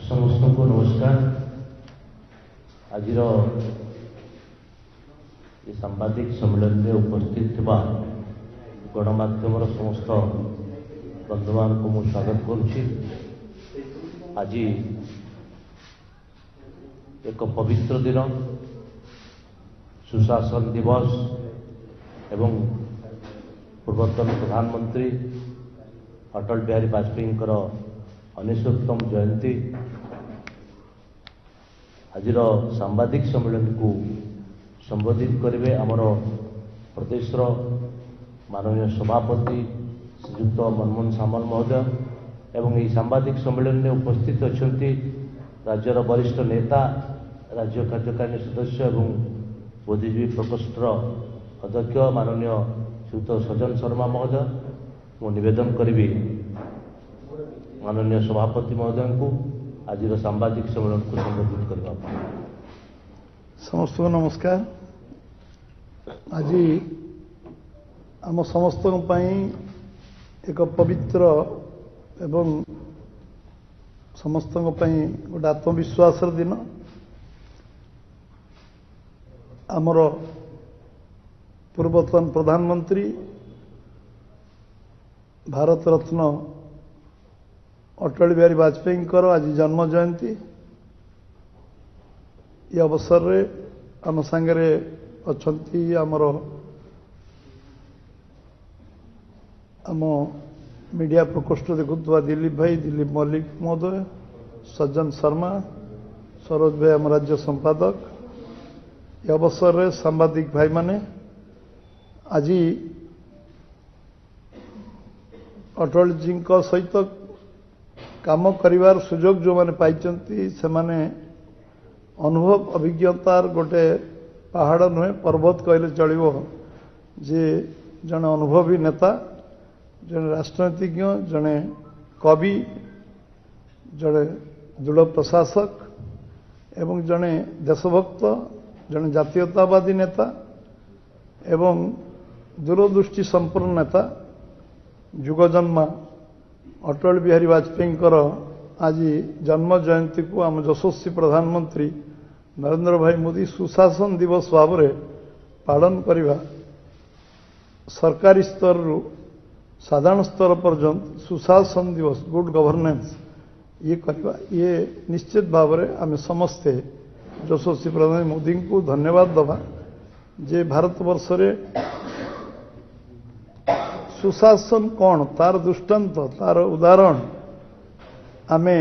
समस्त को नमस्कार। आज सांबादिक सम्मेलन में उपस्थित गणमाध्यम समस्त बंधु मान को मुझे स्वागत करुच्ची। आज एक पवित्र दिन सुशासन दिवस एवं पूर्वतन प्रधानमंत्री अटल बिहारी वाजपेयी 99तम जयंती। आज सांबादिक सम्मेलन को संबोधित करेंगे आमर प्रदेश माननीय सभापति श्रीयुक्त मनमोहन सामल महोदय एवं यह सांबादिक सम्मेलन में उपस्थित अच्छा राज्यर वरिष्ठ नेता राज्य कार्यकारिणी सदस्य एवं बुद्धिजीवी प्रकोष्ठ अध्यक्ष माननीय श्रीयुक्त सज्जन शर्मा महोदय। मुझे निवेदन करी माननीय सभापति महोदय को आज सांबादिक सम्मेलन को संबोधित करने। समस्त को नमस्कार। आज आम समस्त एक पवित्र एवं समस्त गोटे आत्मविश्वास दिन। आमर पूर्वतन प्रधानमंत्री भारत रत्न अटल बिहारी वाजपेयी आज जन्म जयंती। ये अवसर रे आम सांगरे अच्छी आमर आम मीडिया प्रकोष्ठ देखुवा दिलीप भाई, दिलीप मल्लिक महोदय, सज्जन शर्मा, सरोज भाई आम राज्य संपादक। ये अवसर रे सांबादिक भाई माने आज अटल जी सहित काम करिवार सुजोग जो माने पाइचंती से माने अनुभव अभिज्ञतार गोटे पहाड़ नुहे पर्वत कहले चलिबो। जे जने अनुभवी नेता, जने राजनीतिज्ञ, जने कवि, जने दृढ़ प्रशासक एवं जने देशभक्त, जने जातीयतावादी नेता एवं दूरदृष्टि संपन्न नेता जुगजन्मा अटल बिहारी वाजपेयी आज जन्म जयंती को आम यशस्वी प्रधानमंत्री नरेंद्र भाई मोदी सुशासन दिवस भाव में पालन करवा सरकारी स्तर रु साधारण स्तर पर्यंत सुशासन दिवस गुड गवर्नेंस ये करवा ये निश्चित भाव में आम समस्ते यशस्वी प्रधानमंत्री मोदी को धन्यवाद दबा जे भारत वर्ष रे सुशासन कौन तार दृष्टांत तार उदाहरण आमे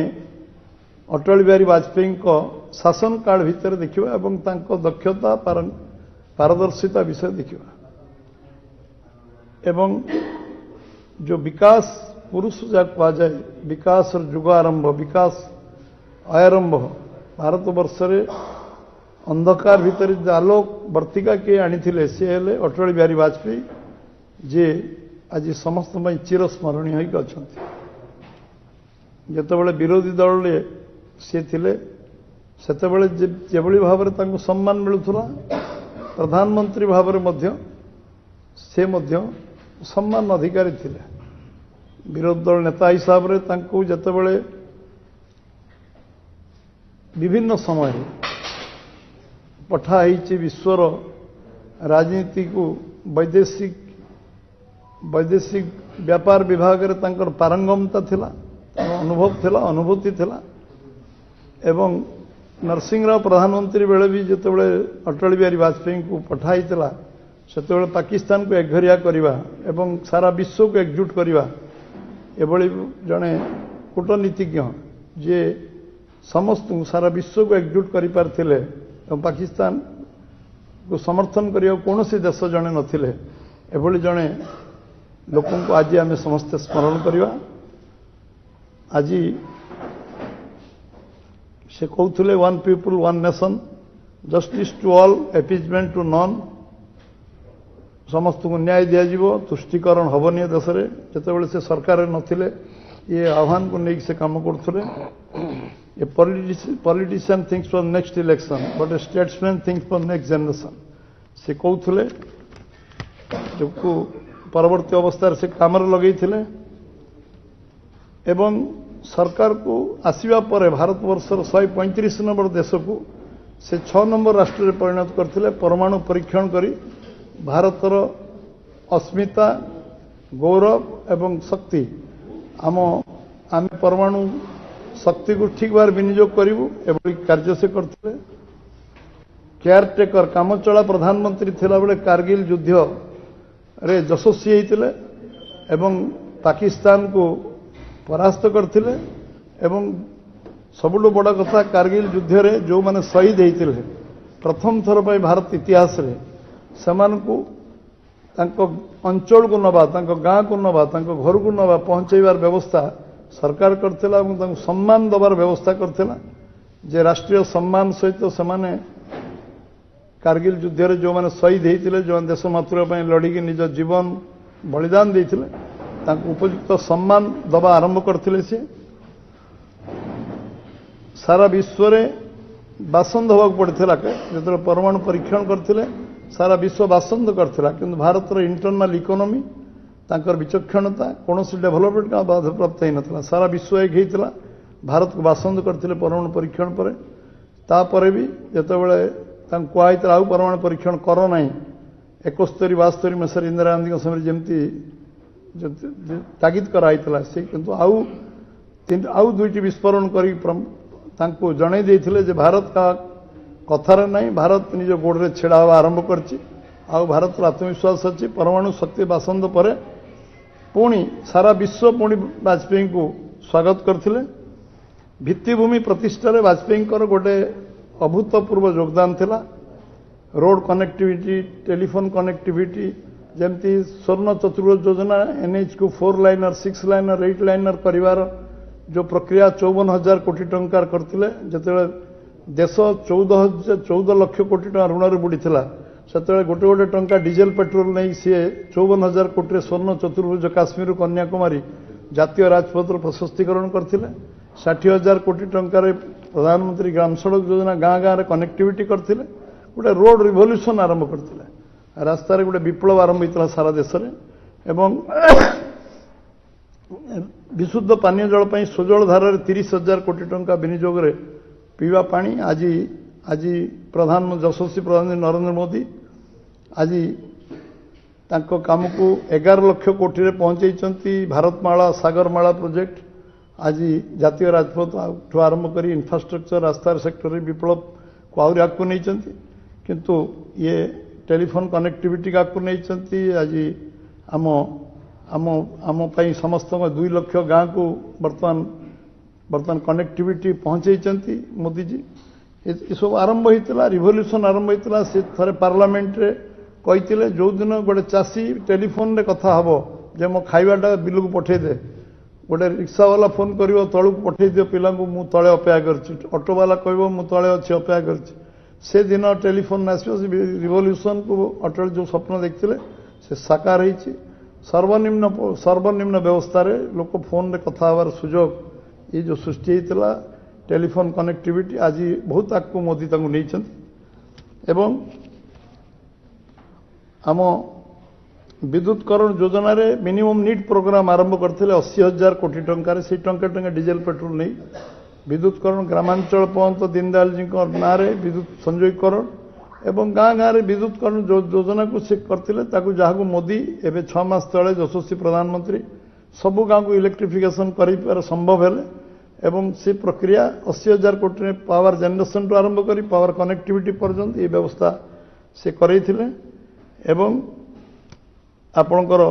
अटल बिहारी वाजपेयी को शासन काल भितर देखिबा एवं तांको दक्षता पारदर्शिता विषय देखिबा एवं जो विकास पुरुष जा कहा जाए विकास जुग आरंभ विकास आरंभ भारत वर्ष रे अंधकार भितर आलोक वर्तिका किए आनी सी हेले अटल बिहारी वाजपेयी जे आज समस्त चिरस्मरणीय होकर अच्छा। जितेबाला विरोधी दल सी थिले सेतेबाला जेभली भाव में सम्मान मिलुला प्रधानमंत्री भाव में से सम्मान अधिकारी थिले। विरोधी दल नेता हिसाब से जितेबाला विभिन्न समय पठाई विश्वर राजनीति को वैदेशिक वैदेशिक व्यापार विभाग रे तांकर पारंगमता थिला, अनुभव थिला, अनुभूति थिला। एवं नरसिंहराव प्रधानमंत्री बेले भी जितेबाला अटल बिहारी वाजपेयी को पठाई से पाकिस्तान को एकघरिया करवा एवं सारा विश्व को एकजुट करवा एभली जड़े कूटनीतिज्ञ जे समस्त सारा विश्व को एकजुट कर पारे पाकिस्तान को समर्थन करने कौन सी देश जड़े नथिले एभली जड़े लोक आज आम समस्ते स्मरण करवा। आज से कहते one people one nation justice to all appeasement to none समस्त को न्याय दिज्व तुष्टिकरण हेनी देश में जितेबाला से सरकार नथिले ये आह्वान को लेकिन से कम करते a politician thinks for next election but A statesman thinks for next generation से कहते जो परवर्ती अवस्था से काम लगे एवं सरकार को आसवा पर भारतवर्षर 135 नंबर देश को से 6 नंबर राष्ट्र में परिणत करते परमाणु परीक्षण करी भारतर अस्मिता गौरव एवं शक्ति आम परमाणु शक्ति को ठीक भाव विनियोग करूँ एभली कार्य से करते केयरटेकर काम चला प्रधानमंत्री थिला बेले कारगिल युद्ध रे यशस्वी होते एवं पाकिस्तान को परास्त करते एवं सबुठ बड़ कथा कारगिल युद्ध रे जो माने शहीद होते प्रथम थर पर भारत इतिहास रे समान को अंचल को नवा गाँ को नवा घर को नवा पहुंचाइबार व्यवस्था सरकार करथिला एवं सम्मान दबार व्यवस्था करथिला जे राष्ट्रीय सम्मान सहित से कारगिल युद्ध रे जो माने शहीद होते जो देश मातृका लड़िकी निज जीवन बलिदान देते उपयुक्त सम्मान दबा आरंभ करते सी सारा विश्व रे बासंद होगा पड़ता जो परमाणु परीक्षण करते सारा विश्व बासंद करता किंतु भारतर इंटरनाल इकोनॉमी तांकर विचक्षणता कौन सी डेभलपमेंट का बाधा प्राप्त होता सारा विश्व एक होता भारत को बासंद करते परमाणु परीक्षण पर तापर भी जितेबाला कहुई आउ परमाणु परीक्षण कर ना 71-72 मसीह इंदिरा गांधी समय जमती तागिद कराइला से किंतु आउ दुईटी विस्फोरण कर जन दे भारत का कथार नहीं भारत निज गोड़े छेड़ा हवा आरंभ करछि आउ भारत आत्मविश्वास अच्छी परमाणु शक्ति बासंद पर पुणी सारा विश्व पुणी वाजपेयी को स्वागत करथिले भित्तिभूमि प्रतिष्ठार वाजपेयी गोटे अभूतपूर्व योगदान थिला रोड कनेक्टिविटी टेलीफोन कनेक्टिविटी जमती स्वर्ण चतुर्भुज योजना एनएच को 4 लाइनर 6 लाइनर 8 लाइनर करिवार जो प्रक्रिया 54,000 कोटी टंकार करथिले जते देश 14 लाख कोटी टंका ऋण बुड़ी से गोटे गोटे टंका डीजेल पेट्रोल नहीं सी 54,000 कोटी स्वर्ण चतुर्भुज काश्मीर कन्याकुमारी जातीय राजपथ प्रशस्तीकरण करते 60,000 कोटी टंकार प्रधानमंत्री ग्राम सड़क योजना गाँ गाँव में कनेक्टिविटी करते गोटे रोड रिवोल्यूशन आरंभ करते रास्तार गोटे विप्लव आरंभ होता सारा देश में एवं विशुद्ध पानीय जल पर स्वजल धारा 30,000 कोटी टंका विनियोग रे पीवा पानी आज आज प्रधानमंत्री यशस्वी प्रधानमंत्री नरेंद्र मोदी आज तांको काम को 11 लाख कोटी पहुंचाई भारतमाला सागरमाला प्रोजेक्ट आज जातीय राजपथ आरंभ कर इंफ्रास्ट्रक्चर रास्तार सेक्टर विप्लव को आहरी आगू नहीं किंतु ये टेलीफोन कनेक्टिविटी का आगू नहीं आज आम आम आम समस्त 2 लाख गाँ को बर्तमान कनेक्टिविटी पहुंचाई मोदी जी ये सब आरंभ होता रिवोल्यूशन आरंभ होता से थे पार्लियामेंट रे कहते जो दिन गोटे चाषी टेलीफोन रे कथा हम जे मो खाइबाटा बिल को पठे दे गोटे रिक्शा वाला फोन कर तलू को पठे दियो पिला मु तले अपेक्षा कर ऑटो वाला कह मु तले अच्छी अपेक्षा कर से दिन टेलीफोन आसो रिवोल्यूशन को अटल जो स्वप्न देखते से साकार होती सर्वनिम्न व्यवस्था रे लोक फोन रे कथा हबार सुजोग ये जो सृष्टि होता टेलीफोन कनेक्टिविटी आज बहुत आगू मोदी नहीं एवं आम विद्युतकरण योजना रे मिनिमम नीड प्रोग्राम आरंभ करते 80,000 कोटी टंकार से टंका डीजेल पेट्रोल नहीं विद्युतकरण ग्रामांचल पर्यंत दीनदयाल जी ना विद्युत संयोगीकरण एवं गाँ गाँव विद्युतकरण योजना को से करते जहाँ मोदी एवं 6 मास तले यशस्वी प्रधानमंत्री सबु गाँव को इलेक्ट्रिफिकेशन कर संभव है एवं से प्रक्रिया 80,000 कोटी पावर जनरेशन टू आरंभ कर पावर कनेक्टिविटी पर्यंत ये व्यवस्था से करते एवं आपणकर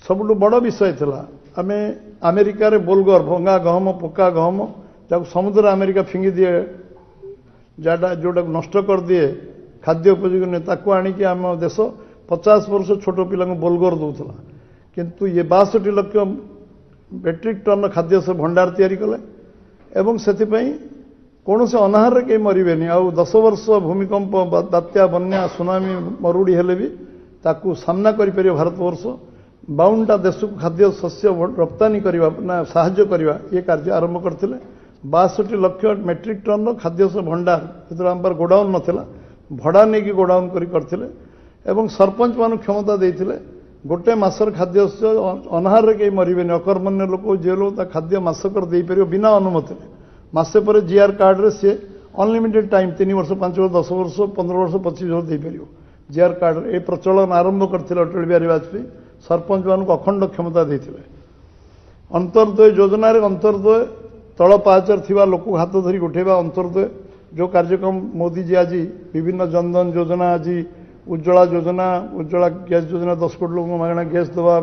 सबुठ बड़ विषय थिला आमे अमेरिका रे बोलगर भंगा गहम पक्का गहम जब समुद्र अमेरिका फिंगी दिए जाटा जोटा नष्ट कर दिए खाद्य उपयोगी नहीं ताकू आणिकी आम देश 50 वर्ष छोट पिला बोलगर दौला किंतु ये 62 लाख मेट्रिक टन खाद्य से भंडार तैयारी कले एवं से कौन से अनाहार कहीं मरबेनि आउ 10 वर्ष भूमिकंप बात्या बन्या सुनामी मरुड़ी हेले भी ताकू सामना कर भारतवर्ष 52टा देश को खाद्य शस्य रप्तानी करवा ना साहाय्य करवा ये कार्य आरंभ करते 62 लाख मेट्रिक टन खाद्य भंडार जो आम गोडाउन नाला भड़ा नहीं कि गोडाउन करते एवं सरपंच मान क्षमता देते गोटे मासर खाद्य अनाहार कहीं मरबेनि अकर्मण्य लोक जे लोग खाद्य मासकर दे पार बिना अनुमति मसे पर जीआर कार्ड रे सी अनलिमिटेड टाइम 3 वर्ष 5 वर्ष 10 वर्ष 15 वर्ष 25 वर्ष दे पार जीआर कार्ड ए प्रचलन आरंभ करते अटल बिहारी वाजपेयी सरपंच मान अखंड क्षमता देते अंतर्दय योजना अंतर्दय तल पाचर थी लोक हाथ धरी उठेवा अंतर्दय जो कार्यक्रम मोदी जी आज विभिन्न जनधन योजना आज उज्ज्वला योजना उज्ज्वला गैस योजना 10 कोटी लोक मागणा गैस दवा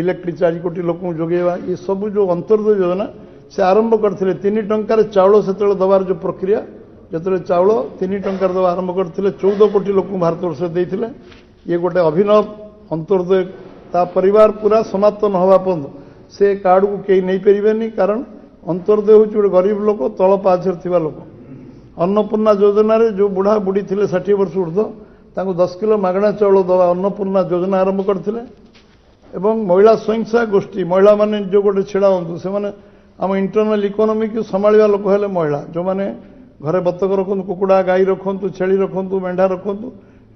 इलेक्ट्रिक 4 कोटी लोक जोगेवा ये सब जो अंतर्दय योजना से आरंभ करते 3 टंकार चाउल से दबार जो प्रक्रिया जो चाउल 3 टंकार दवा आरंभ करते 14 कोटी लोक भारतवर्ष देते ये गोटे अभिनव अंतर्दय ता परिवार पूरा समाप्त न हवा पर्यंत से कार्ड को कहीं नहीं पारे कारण अंतर्दय हूँ गोटे गरीब लोक तल पाचर थी लोक अन्नपूर्णा योजना रे जो बुढ़ा बुढ़ी थे 60 वर्ष ऊर्ध्व 10 किलो मागणा चाउल दवा अन्नपूर्णा योजना आरंभ करते महिला स्वयं सहायक गोष्ठी महिला माने जो गोटे छिड़ा हूँ से आम इंटरनल इकोनॉमी को संभाला लोक है महिला जो मैंने घरे बतक रखु कुकुड़ा गाई रखु छेली रखु मेढ़ा रखु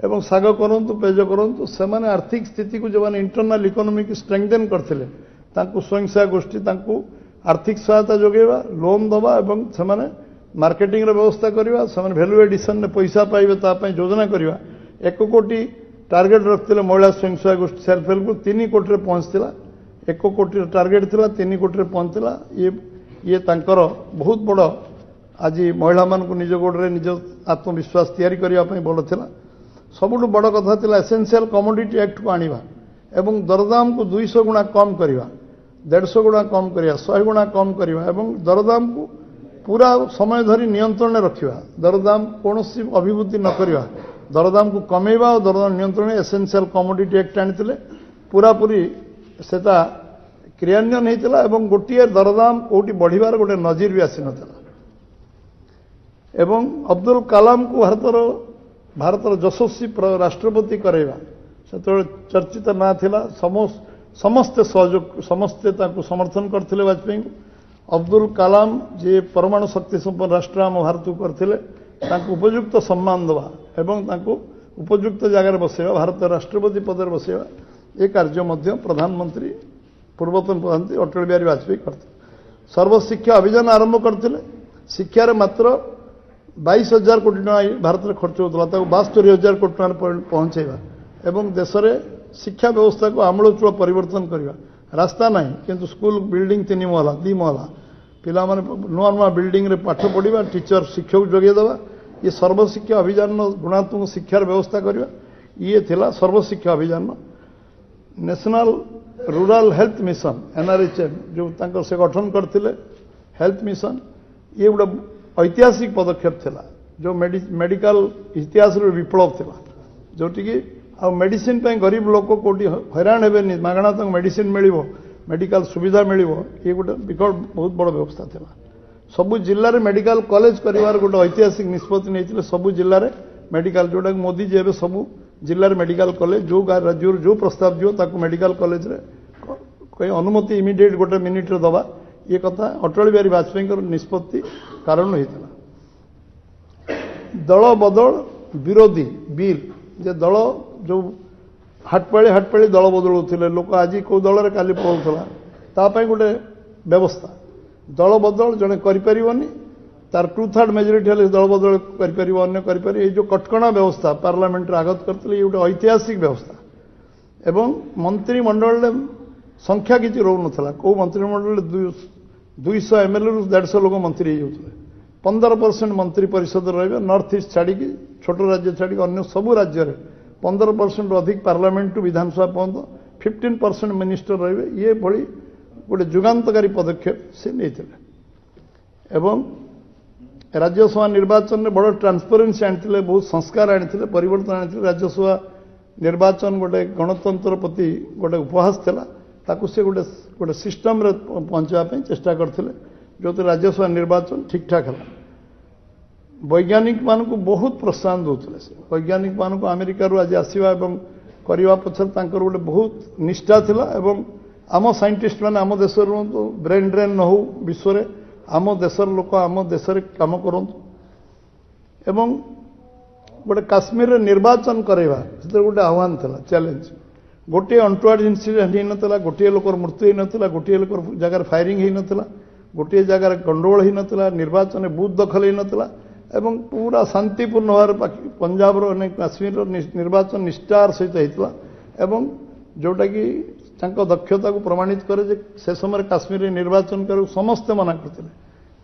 एवं साग करूँ पेज करूँ से आर्थिक स्थिति को जो मैंने इंटरनल इकोनॉमी को स्ट्रेंथेन करते स्वयं सहायक गोष्ठी आर्थिक सहायता जोगेवा लोन दवा एवं से मार्केटिंग व्यवस्था करवा से भैल्यू एडिशन में पैसा पाइबे योजना करवा 1 कोटी टार्गेट रखते महिला स्वयं सहायक गोष्ठी सेल्फ हेल्प ग्रुप 3 कोटी पहुंचला 1 कोटी टार्गेट थिला 3 कोटी पहुंचला ये तांकर बहुत बड़ आज महिला मान निज गोड़े निज आत्मविश्वास तैयारी करने बड़ था सबुठ बड़ कथा था एसेंशियल कमोडिटी एक्ट को आनिबा एवं दरदाम को 200 गुणा कम करवा 150 गुणा कम करवा 100 गुणा कम करवा एवं दरदाम को पूरा समय धरी नियंत्रण रखा दरदाम कौन अभिवृद्धि न करवा दरदाम को कमेवा और दरदाम नियंत्रण एसेंशियल कमोडिटी एक्ट आनी पूरापूरी से क्रियान्वयन होता एवं गोटे दरदाम कौटी बढ़िबार गोटे नजीर भी आसी नथिला एवं अब्दुल कलाम को भारतर यशस्वी राष्ट्रपति करवा से चर्चित ना थिला समस्ते सहयोग समस्ते समर्थन करते वाजपेयी को अब्दुल कलाम जे परमाणु शक्ति संपन्न राष्ट्र आम भारत को करते उपयुक्त सम्मान दवा एवं उपयुक्त जगार बसैवा भारत राष्ट्रपति पद बसैवा ये कार्य प्रधानमंत्री पूर्वतन प्रधानमंत्री अटल बिहारी वाजपेयी करते सर्वशिक्षा अभियान आरंभ करते शिक्षार मात्र 22,000 कोटी टका भारत में खर्च होता 72,000 कोटी टका पहुंचेगा एवं देश में शिक्षा व्यवस्था को आमूलचूल परिवर्तन करवा रास्ता नहीं किंतु स्कूल बिल्डिंग 3 महला 2 महला पिला माने नुआ नुआ बिल्डिंग रे पाठ पढ़ा टीचर शिक्षक जोगेदेवा ये सर्वशिक्षा अभियान गुणात्मक शिक्षार व्यवस्था करवा ये थिला Sarva Shiksha Abhiyan national rural health mission NRHM जो तांकर से गठन करते हेल्थ मिशन ये गोटे ऐतिहासिक पदक्षेप थिला जो मेडिकल इतिहास विप्लव थिला जोटि कि आ मेडिसिन गरीब लोक कोटी हैरान हे मागणा तक मेडिसिन मिलिबो मेडिकल सुविधा मिलिबो ये गोटे विकट बहुत बड़ व्यवस्था थिला सबु जिल्ला रे मेडिकल कॉलेज करिवार गोटे ऐतिहासिक निष्पत्ति नहीं सबु जिल्ला रे मेडिकल जोटा मोदी जी सबु जिल्ला रे मेडिकल कॉलेज जो राज्य जो प्रस्ताव दियो ताको मेडिकल कॉलेज रे कोई अनुमति इमिडिएट गोटे मिनिट रे दवा ये कथा अटल बिहारी वाजपेयी निष्पत्ति कारण होता दल बदल विरोधी बिल जे दल जो हाटपाड़ी दल बदलुले लोक आज कौ दल काली पड़ूला गोटे व्यवस्था दल बदल जड़े करें तार 2/3 मेजोरिटी हेल्ले दल बदल कर जो कटकणा व्यवस्था पार्लियामेंट आगत करते ये गोटे ऐतिहासिक व्यवस्था एवं मंत्रिमंडल संख्या किसी रो ना कौ मंत्रिमंडल 200 एमएलए रु 150 लोग मंत्री होते 15% मंत्री परिषद रही नॉर्थ ईस्ट छाड़ी छोट राज्य छाड़ी अन्य सबू राज्य में 15% अधिक पार्लियामेंट विधानसभा पर्यंत 15% मिनिस्टर रही ये भली गोटे जुगांतकारी पदक्षेप से नहीं एवं राज्यसभा निर्वाचन में बड़ ट्रांसपेरेंसी आनी बहुत संस्कार आनी परिवर्तन आनी राज्यसभा निर्वाचन गोटे गणतंत्र प्रति गोटे उपहास था ताकू से गोटे गोटे सिस्टम रे पहुंचापी चेष्टा करते जो राज्यसभा निर्वाचन ठीक ठाक है वैज्ञानिक मान को बहुत प्रोत्साहन दूसरे वैज्ञानिक मान को अमेरिका आज आसवा करने पचर गोटे बहुत निष्ठा थिला एवं आम साइंटिस्ट मैंने आम देश रुहतु ब्रेन ड्रेन न हो विश्व में आम देशर लोक आम देश कम करूँ एवं गोटे काश्मीर रे निर्वाचन करवा गोटे आह्वान था चैलेंज गोटे अंटवार्ड इनसीडेंट हो ना गोटे लोकर मृत्यु होता गोटे लोकर जगार फायरिंग हो ना गोटे जगार गंडगोल हो ना निर्वाचन बूथ दखल हो ना एवं पूरा शांतिपूर्ण भाव पंजाब काश्मीर निर्वाचन निष्ठार सहित होता एवं जोटा कि दक्षता को प्रमाणित करे से समय काश्मीर निर्वाचन कर समस्ते मना करते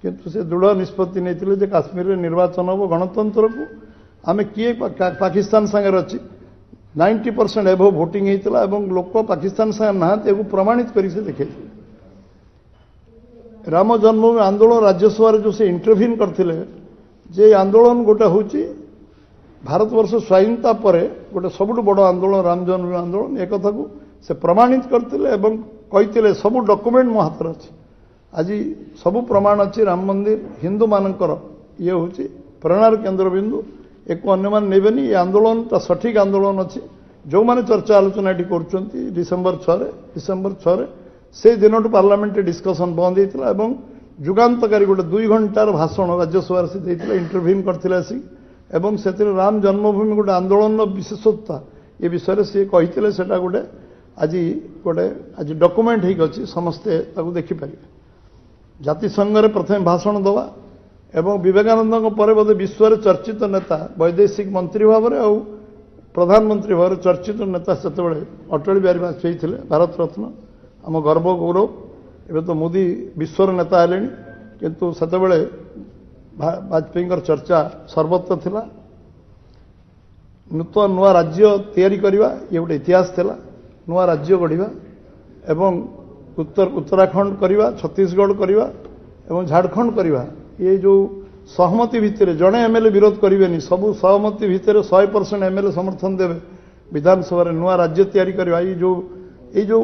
किंतु से दृढ़ निष्पत्ति नहीं काश्मीर निर्वाचन हम गणतंत्र को आम किए पाकिस्तान सागर अच्छी 90% एभव भोटिंग होता लोक पाकिस्तान सागर ना प्रमाणित कर देखे राम जन्मभूमि आंदोलन राज्यसभा जो से इंटरव्यून करते जे आंदोलन गोटे हूँ भारतवर्ष स्वाधीनता पर गोटे सबुठ बड़ आंदोलन राम जन्मभूमि आंदोलन एक कथा को से प्रमाणित करते कहते सब डॉक्यूमेंट मो हाथ अच्छी आज सबू प्रमाण अच्छी राम मंदिर हिंदू मानकर ये हूँ प्रेरणार केन्द्रबिंदु एक अन्य मान नेबेनी ये आंदोलन सठिक आंदोलन अच्छी जो मैंने चर्चा आलोचना ये कर डिसेम्बर 6 से दिन पार्लियामेंट डिस्कसन बंद होता है जुगांतकारी गोटे 2 घंटार भाषण राज्यसभा से इंटरव्यून करते से राम जन्मभूमि गोटे आंदोलन विशेषता ये विषय सी कहते गोटे आज डॉक्यूमेंट हो समस्ते देखिपारे जातिसंघ रे प्रथम भाषण दवा एवं विवेकानंद पर बोधे विश्व चर्चित नेता वैदेशिक मंत्री भाव में और प्रधानमंत्री भाव चर्चित नेता से अटल बिहारी वाजपेयी थे भारत रत्न आम गर्व गौरव एवं तो मोदी विश्वर नेता हेले किंतु से वाजपेयी चर्चा सर्वत्र थिला नूतन नुआ राज्य तैयारी करवा ये गोटे इतिहास थिला नुआ राज्य गढ़ा एवं उत्तराखंड करवा छत्तीसगढ़ करवा एवं झारखंड करवा ये जो सहमति भितर जड़े एमएलए विरोध करेंगे सबू सहमति भितर 100% एमएलए समर्थन देवे विधानसभा नुआ राज्य तैयारी करवा ये जो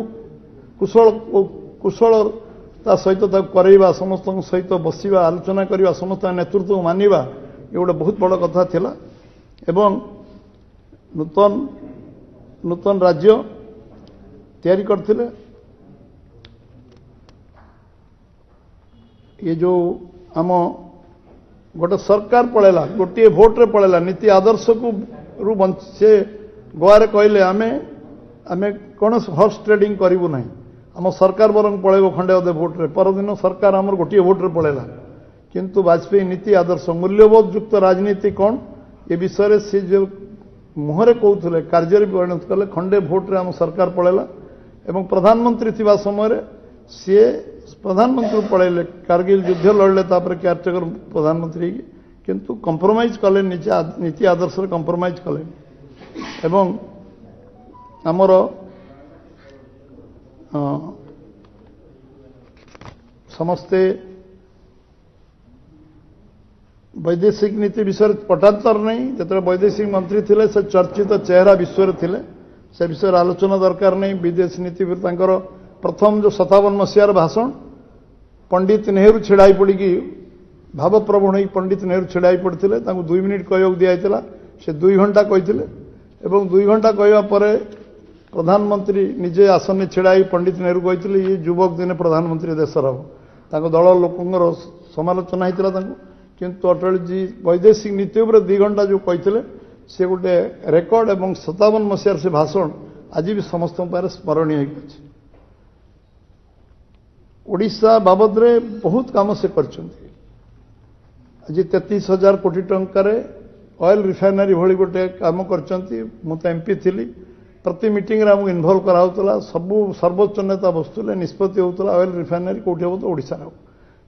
कुशलता सहित करवा समस्त सहित बसवा आलोचना करवा समस्त नेतृत्व मानवा ये गोटे बहुत बड़ कथा थिला एवं नूतन राज्य तैयारी करते ये जो आम गोटे सरकार पड़ेला गोटे भोट रे पड़ेला नीति आदर्श को से गोवा कहले आमे आमे कौन हॉर्स ट्रेडिंग करूँ ना आम सरकार बरंग पड़ेब खंडे अधे भोट रे परदिन सरकार आमर गोटे भोट रे पड़ेला किंतु वाजपेयी नीति आदर्श मूल्यबोध युक्त राजनीति कौन ये विषय से जो मुहरे कहते कार्य परिणत कले खंडे भोट रे आम सरकार पड़ेला एवं प्रधानमंत्री थिबा समय सी प्रधानमंत्री पड़ेले कारगिल युद्ध लड़ले केयरटेकर प्रधानमंत्री किंतु कंप्रोमाइज कले नीति आदर्श कंप्रोमाइज कले एवं आमर समस्ते वैदेशिक नीति विषय पटांतर नहीं जो वैदेशिक मंत्री थे से चर्चित चेहरा विश्व थे से विषय आलोचना दरकार नहीं विदेश नीति प्रथम जो 57 मसीहार भाषण पंडित नेहरू छिड़ाई पड़ी भावप्रवण हो पंडित नेहरू छिड़ाई पड़ते 2 मिनिट कहूँ दिखाई से 2 घंटा कहते 2 घंटा कहवा पर प्रधानमंत्री निजे आसन छिड़ाई पंडित नेहरू कहते ये युवक दिने प्रधानमंत्री देशर हम दल लोकर समालोचना होता किंतु अटल जी वैदेशिक नीति 2 घंटा जो कहते से गोटे रेकर्ड एवं 57 मसीहार से भाषण आज भी समस्त स्मरणीय हो ओडिशा बाबद रे बहुत काम से करछन्ती आज 33,000 कोटी टंकार ऑयल रिफाइनरी भली गोटे काम करचंती मु तो एमपी थिली प्रति मीटिंग रे हमको इन्वॉल्व कराउतला सब सर्वोच्च नेता बसुले निष्पत्ति होउतला ऑयल रिफाइनरी कोठी हो तो ओडिसा रो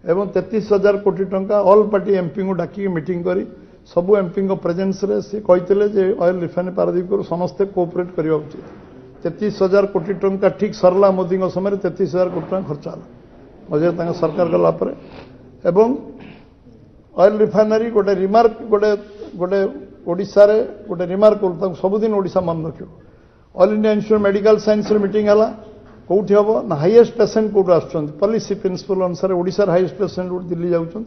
एवं 33,000 कोटी टंका ऑल पार्टी एमपी को डाकी मीटिंग करी सबु एमपी को प्रेजेंस रे से कहितले जे ऑयल रिफाइनरी पारादीप को समस्त कोऑपरेट करिया उचित 33,000 कोटी टंका ठीक सरला मोदी को समय 33,000 कोटी टंका खर्च आला मजे तांका सरकार गला पर एवं ऑयल रिफाइनरी गोटे रिमार्क गोटे गोटे ओडिसा रे गोटे रिमार्क कर सबुदिन ओडिसा मन रखियो all India institute medical science mating है कौटी हम ना highest patient Kaut आसुँच policy principal अनुसार ओडिशा हाईएस्ट पेसेंट दिल्ली जाऊँ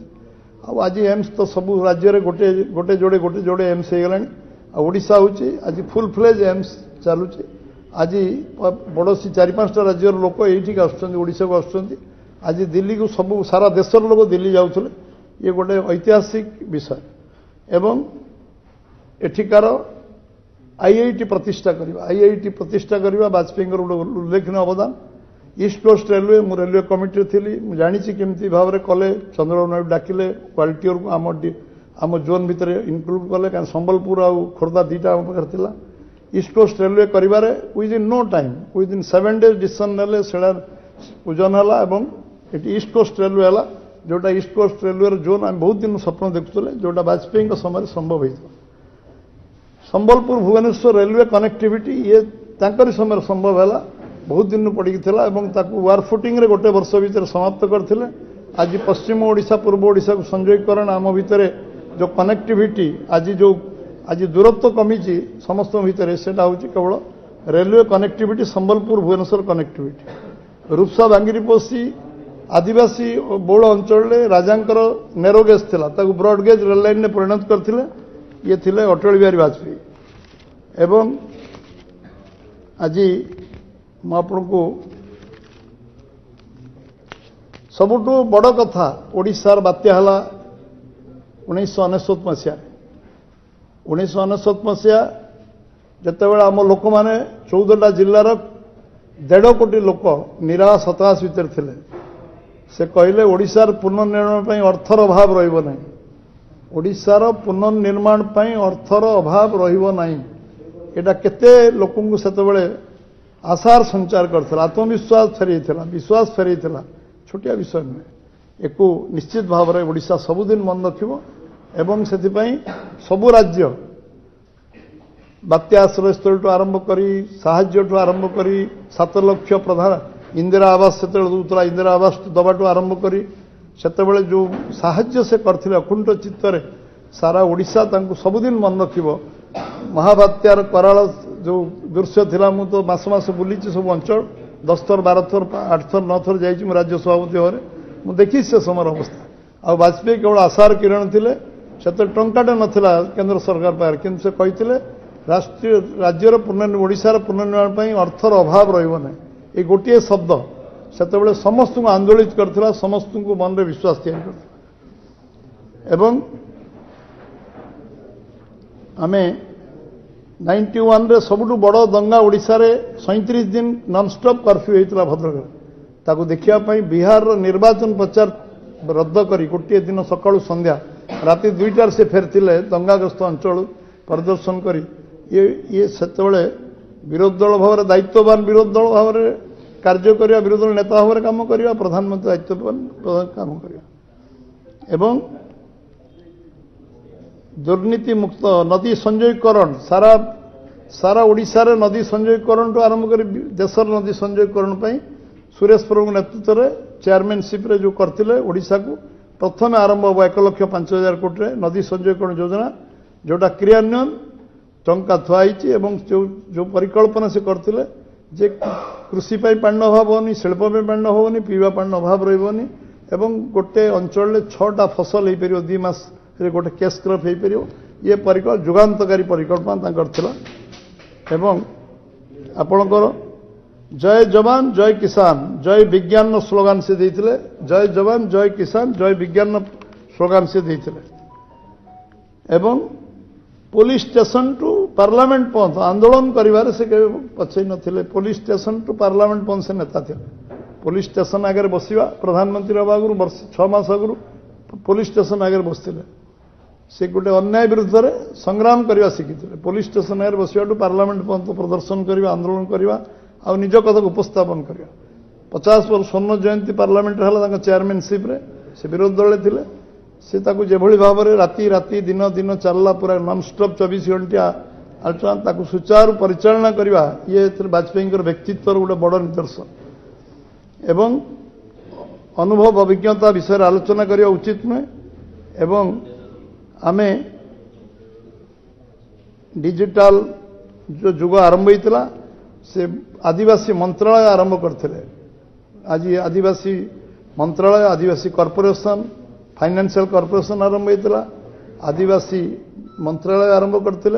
आज एम्स तो सब राज्य में गोटे गोटे जोड़े एम्स हो गला ओडिशा हूँ आज फुल फ्लेज एम्स चलुची आज पड़ोसी 4-5टा राज्य लोक ये आसुँच को आसुँच आज दिल्ली को सब सारा देशर लोक दिल्ली जाऊे ये गोटे ऐतिहासिक विषय एवं एठिकार आईआईटी प्रतिष्ठा करवा आईआईटी प्रतिष्ठा करवा वाजपेयी गोटे उल्लेखनीय अवदान ईस्ट कोस्ट रेलवे मु रेलवे कमिटी थी जानी केमती भाव में कले चंद्रबाबू नायडू डाकिले क्वालिटी को आम जोन भितर इनक्लूड कले कहीं संबलपुर आ खोर्धा 2टा आम पाखे ईस्ट कोस्ट रेलवे करिबारे within no time within 7 days decision नेले सेडा पूजन है और ईस्ट कोस्ट रेलवे है जोटा ईस्ट कोस्ट रेलवे जोन आम बहुत दिन स्वप्न देखुले जोटा वाजपेयी समय संभव होता संबलपुर भुवनेश्वर रेलवे कनेक्टिविटी ये तांकरी समय संभव है बहुत दिन पड़ी था वार फुटिंग रे गोटे वर्ष भीतर समाप्त करते आज पश्चिम ओडिशा पूर्व ओडिशा को संयोगकरण आम भितर जो कनेक्टिविटी आज दूरत्व कमी समस्त भितर से केवल railway connectivity Sambalpur Bhubaneswar connectivity Rupsa Bangiriposi आदिवासी बहुल अंचल राजांकर नेरोगेज थिला ताकू ब्रॉडगेज रेल लाइन ने परिणत करथिले ये थिले अटल बिहारी वाजपेयी एवं आज आपको सबुठु बड़ कथा ओडिशार बात्या हला 1999 मसीहा 1999 मसीहा जितेबाला आम लोक मैंने 14टा जिलार 1.5 कोटी लोक निराश हताश भितर थिले से कहले ओडिशार पुनर्निर्माण अर्थर अभाव रहिबो नहीं ओडिशार पुनर्निर्माण अर्थर अभाव रहिबो नहीं एटा केते लोकंकु सेतेबेले आशार संचार करथिला आत्मविश्वास फेरैथिला विश्वास फेरैथिला छोटिया विषय नुहे एकु निश्चित भाव में ओडिशा सबुदिन मन रखिबो एवं सेथिपई सबु राज्य बात्या आश्रयस्थल आरंभ करी साहाय्य आरंभ करी 7 लाख प्रधान इंदिरा आवास से दूसरा इंदिरा आवास दबाटू आरंभ करी सेतेबेले जो साहाय्य से करथिले अकुंठ चित्तरे सारा ओडिशा तांकु सबुदिन मन रखिबो महाबात्यार कराल जो दृश्य थिला मु तो मास मास बुली सब अंचल 10 थर 12 थर 8 थर 9 थर जाइछि राज्य सभापति भाव में देखी से समय अवस्था आ वाजपेयी केवल आशार किरण थिले सेते टंकाटे नथिला केंद्र सरकार पार किंतु से कहिथिले राष्ट्रीय राज्यर ओडिशार पुनर्निर्माण अर्थर अभाव रहिबो नै ये गोटे शब्द सेतेबेले समस्त को आंदोलित करथिला समस्त को मन रे विश्वास तैयार करथिला एवं आमे 91 रे सबुठु बड़ दंगा ओडिशा रे 37 दिन नॉनस्टॉप कर्फ्यू होइतला भद्रक ताको देखिया पई बिहार निर्वाचन प्रचार रद्द करी गोटे दिन सकाळु संध्या राति 2टार से फेरथिले दंगाग्रस्त अंचल प्रदर्शन करी ये सेतेबेले विरोधी दल भाव में दायित्ववान विरोधी दल भाव में कार्य करिया विरोधी दल नेता भाव में काम करिया प्रधानमंत्री दायित्ववान काम करिया एवं दुर्नीति मुक्त नदी संयोगकरण सारा सारा ओडिशा रे नदी संयोगकरण तो आरंभ कर देशर नदी संयोगकरण पई सुरेश प्रभु नेतृत्व में चेयरमैनशिप रे जो करथिले ओडिशा को प्रथम आरंभ हो 1,05,000 कोटी रे नदी संयोगकरण योजना जोटा क्रियान्वयन टंका थुआई एवं जो परिकल्पना से करथिले जे कृषि पानी अभाव होनी शिल्प पानी होनी पीवा पानी अभाव रही एवं गोटे अंचल 6टा फसल हो पार 2 मास गोटे कैश क्रॉप हो पार ये परिकल्प जुगान्तकारी परिकल्पना करथिला एवं आपणकर जय जवान जय किसान जय विज्ञान स्लोगान से देथिले जय जवान जय किसान जय विज्ञान स्लोगान से देथिले एवं पुलिस स्टेशन टू पार्लियामेंट पहुंच आंदोलन करिवार से पछै नथिले पुलिस स्टेशन टू पार्लियामेंट पहुंच से नेता थे पुलिस स्टेशन आगे बसिवा प्रधानमंत्री आगु वर्ष 6 मास आगु पुलिस स्टेशन आगे बसथिले से गोटे अन्याय विरुद्ध में संग्राम करने शिखी पुलिस स्टेशन बसवाठू पार्लियामेंट पर्यंत प्रदर्शन करवा आंदोलन करवा आ निज कथा उपस्थापन करवा 50 वर्ष स्वर्ण जयंती पार्लियामेंट है चेयरमैनशिप रे से विरोध दल थे से जेभली भाव में राति राति दिन दिन चलला पूरा नॉनस्टॉप 24 घंटा आलोचना सुचारू परिचालना करवा ये वाजपेयी व्यक्तित्व गोटे बड़ निदर्शन एवं अनुभव अभिज्ञता विषय आलोचना करवा उचित नुहे एवं आमे डिजिटल जो जुग आरंभ होता से आदिवासी मंत्रालय आरंभ करते आज आदिवासी मंत्रालय आदिवासी कॉर्पोरेशन फाइनेंशियल कॉर्पोरेशन आरंभ होता आदिवासी मंत्रालय आरंभ करते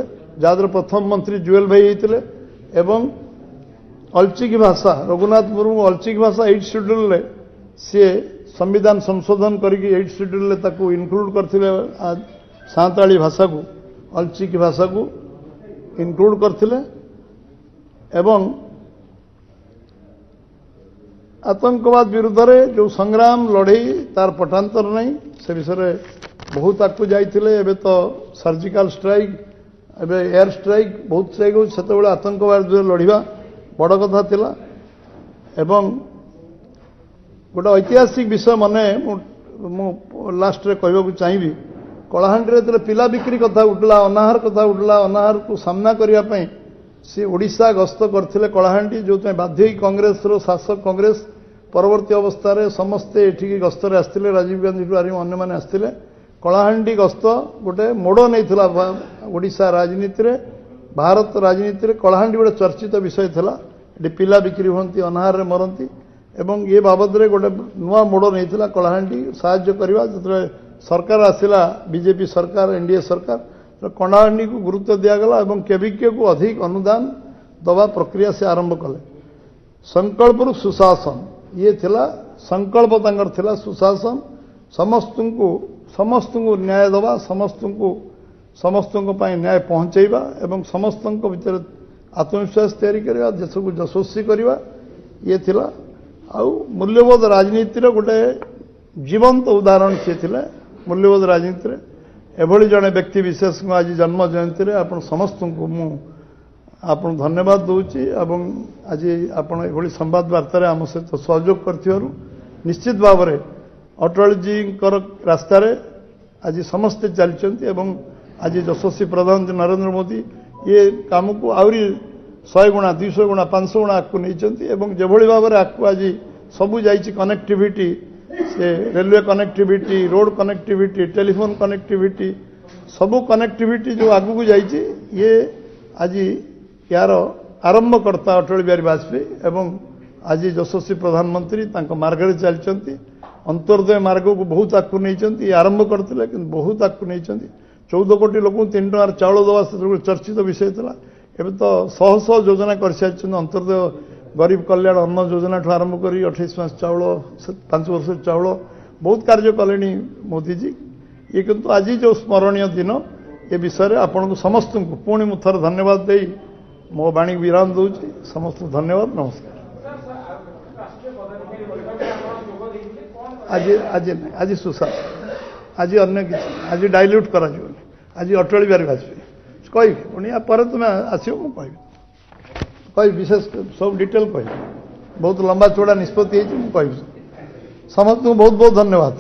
जहां प्रथम मंत्री जुएल भाई होते एवं अलचिकी भाषा रघुनाथ मुर्मू अलचिकी भाषा 8 शेड्यूल सी संविधान संशोधन करके 8 शेड्यूल इनक्लूड करते सांताली भाषा को अलचिकी भाषा को इनक्लूड करते एवं आतंकवाद विरुद्ध रे जो संग्राम लड़ई तार पटांतर नहीं से विषय बहुत आगू जाते तो सर्जिकल स्ट्राइक एवं एयर स्ट्राइक बहुत स्ट्राइक हो आतंकवाद लड़वा बड़ कथा थिला एवं गोटे ऐतिहासिक विषय मन लास्ट रे कहवाक चाहिए कलाहांडी पिला बिक्री कथा उठला अनाहार कथा उठला अनाहार को सामना करने सी ओडिशा गस्त करते कलाहांडी जो बाध्य कांग्रेस शासक कांग्रेस परवर्ती अवस्था समस्ते एठी गस्त आसते राजीव गांधी अन्य मैंने आसते कलाहांडी गस्त गोटे मोड़ नहीं ओडिशा राजनीति रे भारत राजनीति रे कलाहांडी गोटे चर्चित विषय था ये पिला बिक्री होती अनाहार मरती एवं ये बाबद रे गोटे नुआ मोड़ नहीं कलाहांडी साहाय्य करवा जो सरकार आसला बीजेपी सरकार एनडीए सरकार तो कलाहांडी को गुरुत्व दिगला और केविके को अधिक अनुदान दवा प्रक्रिया से आरंभ कले संकल्प सुशासन ये थिला संकल्प तांकर थिला सुशासन समस्त को न्याय दवा समस्त को न्याय पहुंचेबा एवं समस्त भीतर आत्मविश्वास तैयारी करवा देश को यशस्वी करवा ये थिला आउ मूल्यबोध राजनीति गोटे जीवंत उदाहरण सी थिला मूल्यबोध राजनीति एभली जड़े व्यक्ति विशेष को आज जन्म जयंती आपण समस्त को मु आपन धन्यवाद दूची एवं आज आपण एभली संवाद वार्ता आम सहित सहयोग करथिबारु निश्चित भाव में अटल जी रास्तार आज समस्ते चलते एवं आज यशस्वी प्रधानमंत्री नरेंद्र मोदी ये काम को आहरी 100 गुणा 200 गुणा 500 गुणा आकु नहीं जेभली भाव में आकु आज सबू जाइए कनेक्टिविटी से railway connectivity road connectivity telephone connectivity सबू कनेक्टिविटी जो आगू जाइए ये आज यार आरंभ करता अटल बिहारी वाजपेयी एवं आज यशस्वी प्रधानमंत्री मार्ग चलते अंत्योदय मार्ग को बहुत आकु नहीं आरंभ करते कि बहुत आकु नहीं 14 कोटी लोक 3 टंकार चाउल दवा से चर्चित विषय था एवं तो शह शह योजना कर सारी अंत्योदय गरीब कल्याण अन्न योजना ठूँ आरंभ कर 28 मास चाउल 5 वर्ष चाउल बहुत कार्य कले मोदी जी ये किंतु आज जो स्मरणीय दिन ये विषय में आपन को समस्त को पुणी मु थर धन्यवाद दे मो वाणी विराम दूची समस्त धन्यवाद नमस्कार। आज आज आज सुशा आज अन्य किसी आज डाइल्यूट करा आज अटल बिहारी वाजपेयी कह पुणी पर तुम्हें आसो मुझे कह विशेष सब डिटेल कह बहुत लंबा चौड़ा निष्पत्ति कह समस्त को बहुत बहुत धन्यवाद।